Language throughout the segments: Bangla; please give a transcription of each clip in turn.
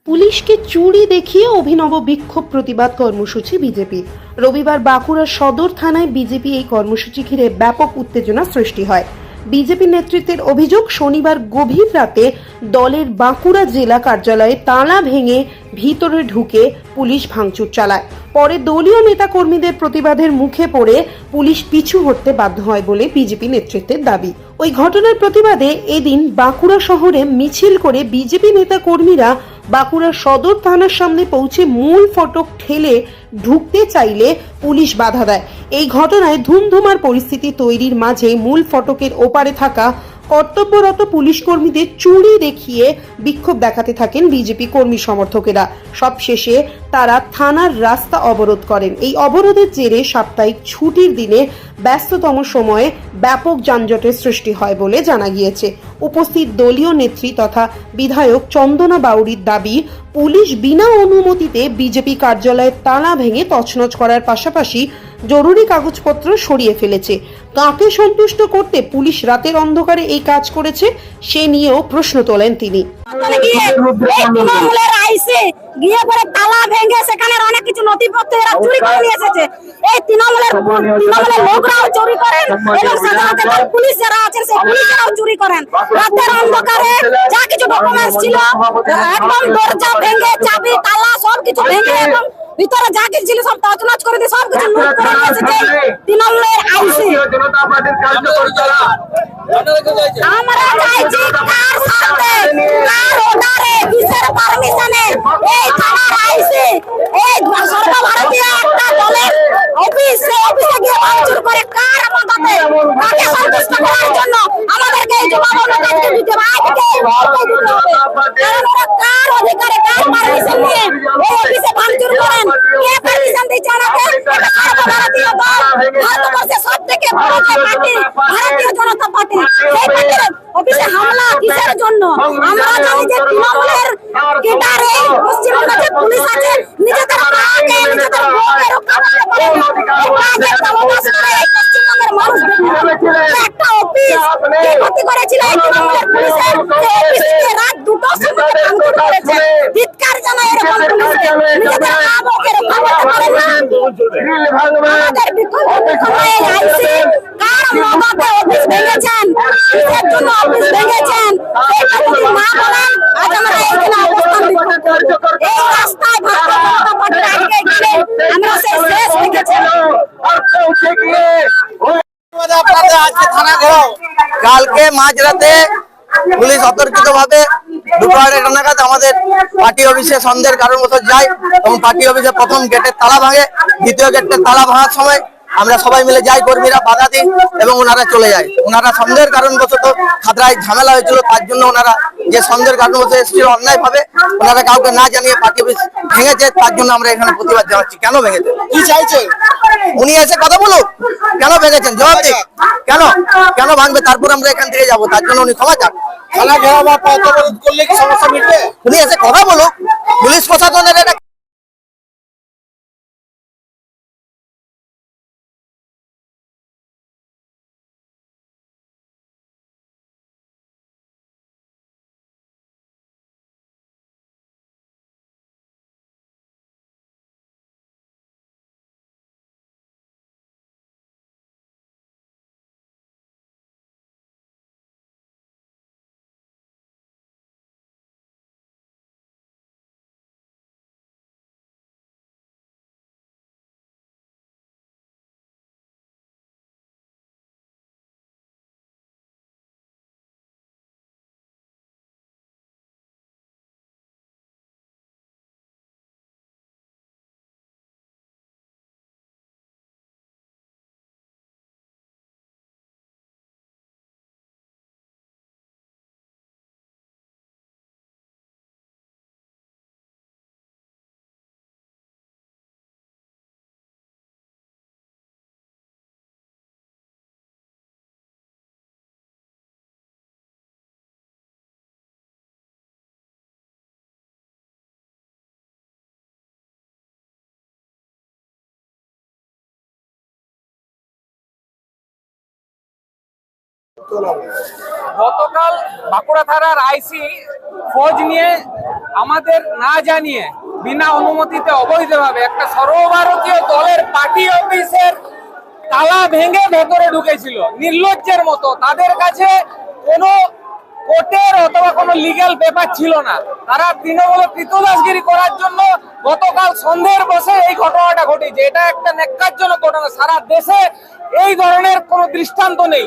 পুলিশকে চুরি দেখিয়ে অভিনব বিক্ষোভ প্রতিবাদ কর্মসূচি বিজেপি। রবিবার বাঁকুড়া সদর থানায় বিজেপি এই কর্মসূচি ঘিরে ব্যাপক উত্তেজনা সৃষ্টি হয়। বিজেপি নেতৃত্বের অভিযোগ, শনিবার গভীর রাতে দলের বাঁকুড়া জেলা কার্যালয়ে তালা ভেঙে ভিতরে ঢুকে পুলিশ ভাঙচুর চালায়। পরে দলীয় নেতাকর্মীদের প্রতিবাদের মুখে পড়ে পুলিশ পিছু হটতে বাধ্য হয় বলে বিজেপি নেতৃত্বের দাবি। ওই ঘটনার প্রতিবাদে এদিন বাঁকুড়া শহরে মিছিল করে বিজেপি নেতাকর্মীরা বাঁকুড়া সদর থানার সামনে পৌঁছে মূল ফটক ঠেলে ঢুকতে চাইলে পুলিশ বাধা দেয়। এই ঘটনায় ধুমধুমার পরিস্থিতি তৈরির মাঝে মূল ফটকের ওপারে থাকা কর্তব্যরত পুলিশ কর্মীদের চুরি দেখিয়ে বিক্ষোভ দেখাতে থাকেন বিজেপি কর্মী সমর্থকেরা। সবশেষে তারা থানার রাস্তা অবরোধ করেন। এই অবরোধের জেরে সাপ্তাহিক ছুটির দিনে ব্যস্ততম সময়ে ব্যাপক যানজটের সৃষ্টি হয় বলে জানা গিয়েছে। উপস্থিত দলীয় নেত্রী তথা বিধায়ক চন্দনা বাউরির দাবি, পুলিশ বিনা অনুমতিতে বিজেপি কার্যালয়ের তালা ভেঙে তছনছ করার পাশাপাশি জরুরি কাগজপত্র সরিয়ে ফেলেছে। কাকে সন্তুষ্ট করতে পুলিশ রাতের অন্ধকারে এই কাজ করেছে সে নিয়েও প্রশ্ন তোলেন তিনি। গিয়ে পরে তালা ভেঙে সেখানে অনেক কিছু নথিপত্র এরা চুরি করে নিয়ে এসেছে। এই তৃণমূলের লোকরাও চুরি করেন এবং সাধারণত পুলিশ যারা আছেন সেই পুলিশরাও চুরি করেন। রাতের অন্ধকারে যা কিছু ডকুমেন্টস ছিল একদম দরজা ভেঙে চাবি তালা সবকিছু ভেঙে এবং ভিতরে যা কিছু ছিল সব তছনছ করে দিয়ে সবকিছু লুট করে নিয়ে এসেছে তৃণমূলের আইসি। আমরা চাইছি কার সাথে কার অর্ডারে কিসের পারমিশনে এই থানার আইসি এই সর্বভারতীয় একটা দলের অফিস সেই অফিসে গিয়ে ভাঙচুর করে কার মদতে কাকে সন্তুষ্ট করার জন্য আমাদেরকে এই জবাব আমাদেরকে দিতে হবে। আজকে এই মুহূর্তে দিতে হবে। কারণ ওরা কার অধিকারে কার পারমিশন নিয়ে এই অফিসে ভাঙচুর করেন, কে পারমিশন দিচ্ছে আমাকে? এটা সর্বভারতীয় দল, ভারতবর্ষের সব থেকে বড় যে পার্টি ভারতীয় জনতা পার্টি, সেই পার্টির অফিসে হামলা কিসের জন্য? আমরা জানি যে তৃণমূলের কেটারে পশ্চিমবঙ্গে যে পুলিশ আছে নিজেদের মাকে নিজেদের বউকে রক্ষা করতে পারে না। এই কাজের দাবদাস করে এই পশ্চিমবঙ্গের মানুষ একটা অফিস কি ক্ষতি করেছিল এই তৃণমূলের পুলিশের, সেই অফিসকে রাত 2টার সময় ভাঙচুর করেছে। ধিক্কার জানাই এরকম পুলিশকে, নিজেদের মা বউকে রক্ষা করতে পারে না। আমাদের বিকল্প সময়ে আইসি কার মদতে অফিস ভেঙেছেন, কিসের জন্য অফিস ভেঙেছেন সেটা যদি না বলেন আজ আমরা এইখানে অবস্থান বিক্ষোভ করব। এই রাস্তায় ভারতীয় জনতা পার্টি আজকে গেলে আমরা সেই শেষ দেখেছি। কালকে মাঝরাতে পুলিশ অতর্কিতভাবে 2:30 নাগাদ আমাদের পার্টি অফিসে সন্দেহের কারণবশত যায় এবং পার্টি অফিসে প্রথম গেটের তালা ভাঙে। দ্বিতীয় গেটের তালা ভাঙার সময় আমরা সবাই মিলে যাই, কর্মীরা বাধা দিই এবং ওনারা চলে যায়। ওনারা সন্দেহের কারণবশত খাতড়ায় ঝামেলা হয়েছিল, তার জন্য ওনারা যে সন্দেহের কারণবশত এসেছিল অন্যায় ভাবে ওনারা কাউকে না জানিয়ে পার্টি অফিস ভেঙেছে, তার জন্য আমরা এখানে প্রতিবাদ জানাচ্ছি। কেন ভেঙেছে, কি চাইছে উনি এসে কথা বলুক। কেন ভেঙেছেন জবাব দিক, কেন কেন ভাঙবে, তারপর আমরা এখান থেকে যাবো। তার জন্য উনি ক্ষমা চান। উনি এসে কথা বলুক। পুলিশ প্রশাসনের এটা গতকাল বাঁকুড়া থানার আইসি খোঁজ নিয়ে আমাদের না জানিয়ে বিনা অনুমতিতে অবৈধভাবে একটা সর্বভারতীয় দলের পার্টি অফিসের তালা ভেঙে ভেতরে ঢুকেছিল নির্লজ্জের মতো। তাদের কাছে কোনো কোর্টের অথবা কোনো লিগ্যাল পেপার ছিল না। তারা তৃণমূলে কৃতদাসগিরি করার জন্য গতকাল সন্ধ্যের বসে এই ঘটনাটা ঘটেছে। এটা একটা ন্যাক্কারজনক ঘটনা। সারা দেশে এই ধরনের কোনো দৃষ্টান্ত নেই।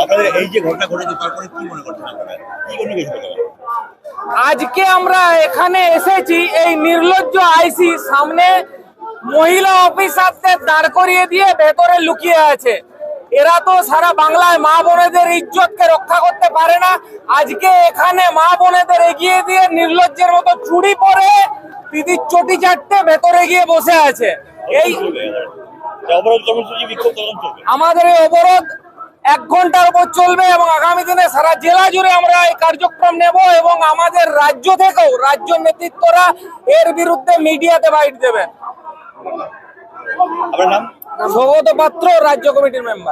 আপনাদের এই যে ঘটনা ঘটেছে তারপরে কি মনে করছেন আপনারা? কি জন্য গেছিলেন? আজকে আমরা এখানে এসেছি এই নির্লজ্জ আইসি সামনে মহিলা অফিসারদের দাঁড় করিয়ে দিয়ে ভেতরে লুকিয়ে আছে। এরা তো সারা বাংলায় মা বোনেদের ইজ্জতকে রক্ষা করতে পারে না। আজকে এখানে মা বোনেদের এগিয়ে দিয়ে নির্লজ্জের মতো চুড়ি পরে দিদির চটি চাটতে ভেতরে গিয়ে বসে আছে। এই অবরোধ কর্মসূচি বিক্ষোভ তখন চলবে। আমাদের এই অবরোধ 1 ঘন্টার উপর চলবে এবং আগামী দিনে সারা জেলা জুড়ে আমরা এই কার্যক্রম নেব এবং আমাদের রাজ্য থেকেও রাজ্য নেতৃত্বরা এর বিরুদ্ধে মিডিয়াতে বাইট দেবেন। আপনার নাম? সৌগত পাত্র, রাজ্য কমিটির মেম্বার।